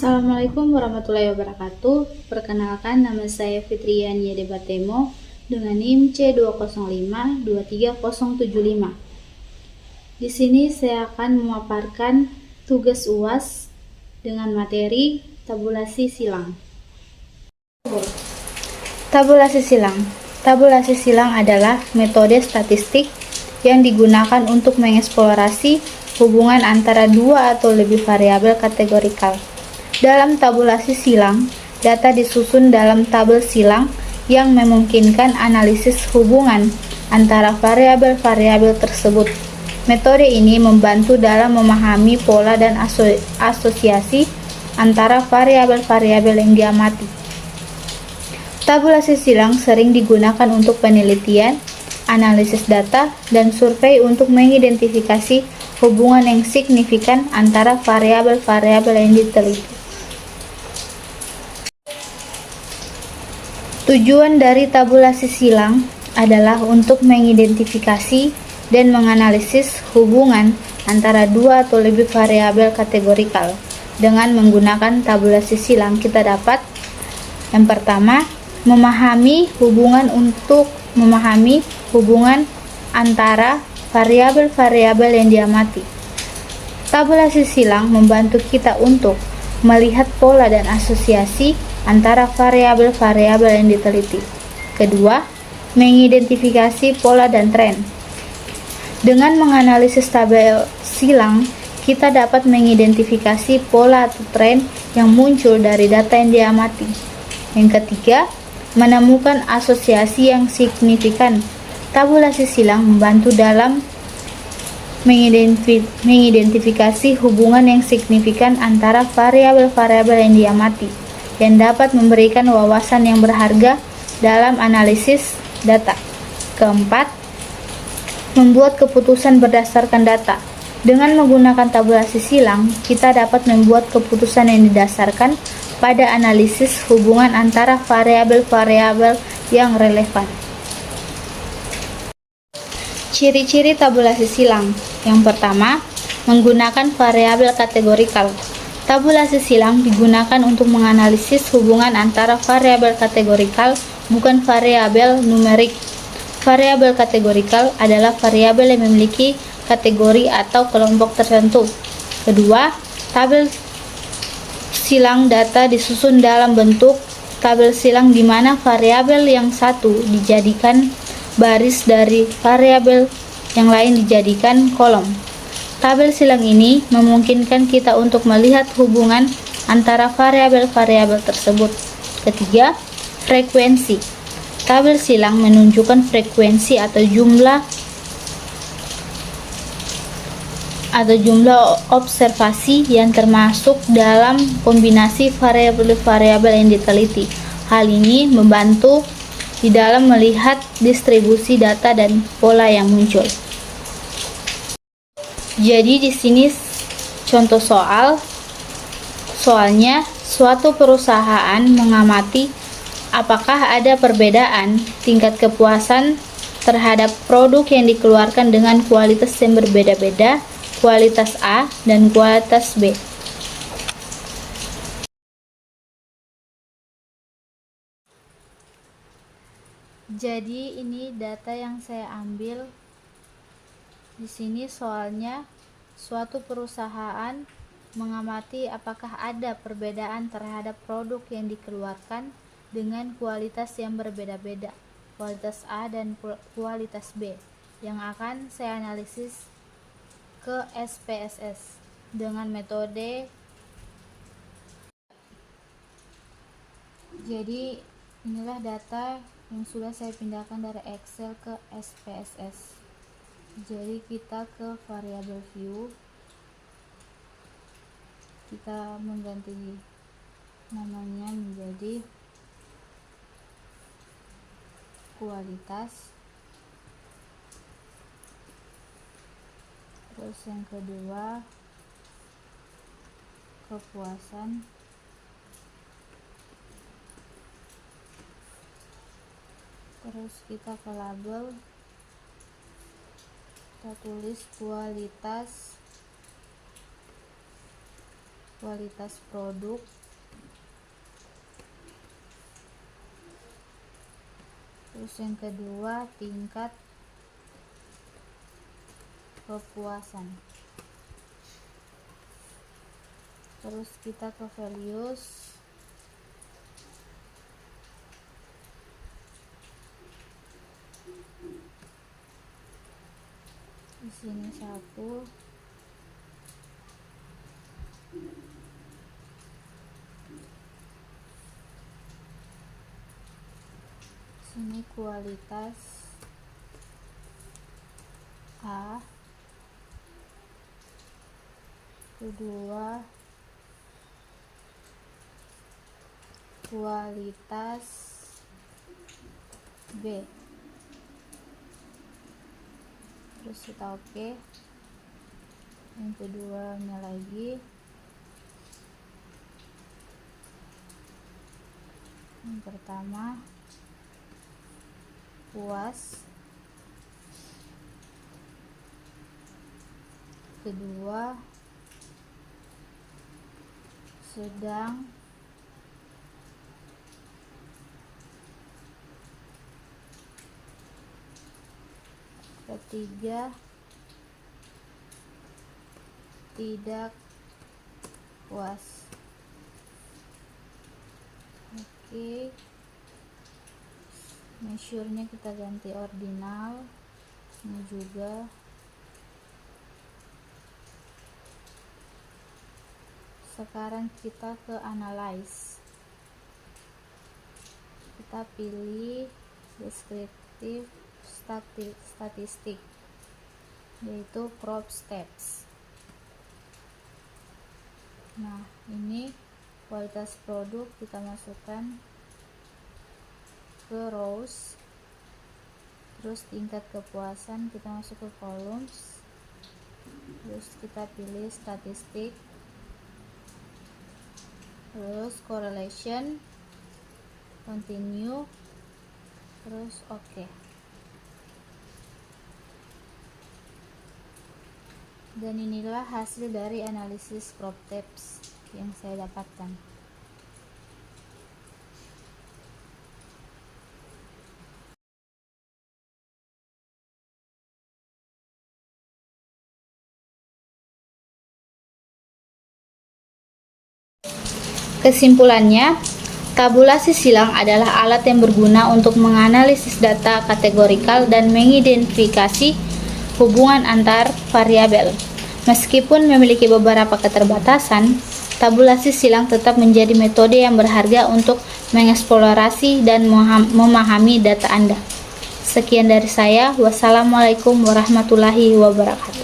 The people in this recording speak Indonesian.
Assalamualaikum warahmatullahi wabarakatuh. Perkenalkan, nama saya Fitriania Debatemo dengan NIM C205-23075. Di sini saya akan memaparkan tugas UAS dengan materi tabulasi silang. Tabulasi silang. Tabulasi silang adalah metode statistik yang digunakan untuk mengeksplorasi hubungan antara dua atau lebih variabel kategorikal. Dalam tabulasi silang, data disusun dalam tabel silang yang memungkinkan analisis hubungan antara variabel-variabel tersebut. Metode ini membantu dalam memahami pola dan asosiasi antara variabel-variabel yang diamati. Tabulasi silang sering digunakan untuk penelitian, analisis data, dan survei untuk mengidentifikasi hubungan yang signifikan antara variabel-variabel yang diteliti. Tujuan dari tabulasi silang adalah untuk mengidentifikasi dan menganalisis hubungan antara dua atau lebih variabel kategorikal. Dengan menggunakan tabulasi silang, kita dapat yang pertama, memahami hubungan antara variabel-variabel yang diamati. Tabulasi silang membantu kita untuk melihat pola dan asosiasi antara variabel-variabel yang diteliti. Kedua, mengidentifikasi pola dan tren. Dengan menganalisis tabel silang, kita dapat mengidentifikasi pola atau tren yang muncul dari data yang diamati. Yang ketiga, menemukan asosiasi yang signifikan. Tabulasi silang membantu dalam mengidentifikasi hubungan yang signifikan antara variabel-variabel yang diamati, yang dapat memberikan wawasan yang berharga dalam analisis data. Keempat, membuat keputusan berdasarkan data. Dengan menggunakan tabulasi silang, kita dapat membuat keputusan yang didasarkan pada analisis hubungan antara variabel-variabel yang relevan. Ciri-ciri tabulasi silang. Yang pertama, menggunakan variabel kategorikal. Tabulasi silang digunakan untuk menganalisis hubungan antara variabel kategorikal, bukan variabel numerik. Variabel kategorikal adalah variabel yang memiliki kategori atau kelompok tertentu. Kedua, tabel silang data disusun dalam bentuk tabel silang di mana variabel yang satu dijadikan baris dari variabel yang lain dijadikan kolom. Tabel silang ini memungkinkan kita untuk melihat hubungan antara variabel-variabel tersebut. Ketiga, frekuensi. Tabel silang menunjukkan frekuensi atau jumlah observasi yang termasuk dalam kombinasi variabel-variabel yang diteliti. Hal ini membantu di dalam melihat distribusi data dan pola yang muncul. Jadi di sini contoh soalnya suatu perusahaan mengamati apakah ada perbedaan tingkat kepuasan terhadap produk yang dikeluarkan dengan kualitas yang berbeda-beda, kualitas A dan kualitas B. Jadi ini data yang saya ambil. Di sini soalnya suatu perusahaan mengamati apakah ada perbedaan terhadap produk yang dikeluarkan dengan kualitas yang berbeda-beda, kualitas A dan kualitas B, yang akan saya analisis ke SPSS dengan metode. Jadi inilah data yang sudah saya pindahkan dari Excel ke SPSS. Jadi kita ke variable view, kita mengganti namanya menjadi kualitas. Terus yang kedua, kepuasan. Terus kita ke label, kita tulis kualitas kualitas produk, terus yang kedua tingkat kepuasan, terus kita ke values, di sini 1, sini kualitas A, kedua kualitas B, terus kita oke. Yang keduanya lagi, yang pertama puas, kedua sedang, ketiga tidak puas. Oke, measure-nya kita ganti ordinal, ini juga. Sekarang kita ke analyze, kita pilih deskriptif statistik, yaitu crop steps. Nah, ini kualitas produk kita masukkan ke rows, terus tingkat kepuasan kita masuk ke columns, terus kita pilih statistik, terus correlation, continue, terus oke. Dan inilah hasil dari analisis crop steps yang saya dapatkan. Kesimpulannya, tabulasi silang adalah alat yang berguna untuk menganalisis data kategorikal dan mengidentifikasi hubungan antar variabel. Meskipun memiliki beberapa keterbatasan, tabulasi silang tetap menjadi metode yang berharga untuk mengeksplorasi dan memahami data Anda. Sekian dari saya. Wassalamualaikum warahmatullahi wabarakatuh.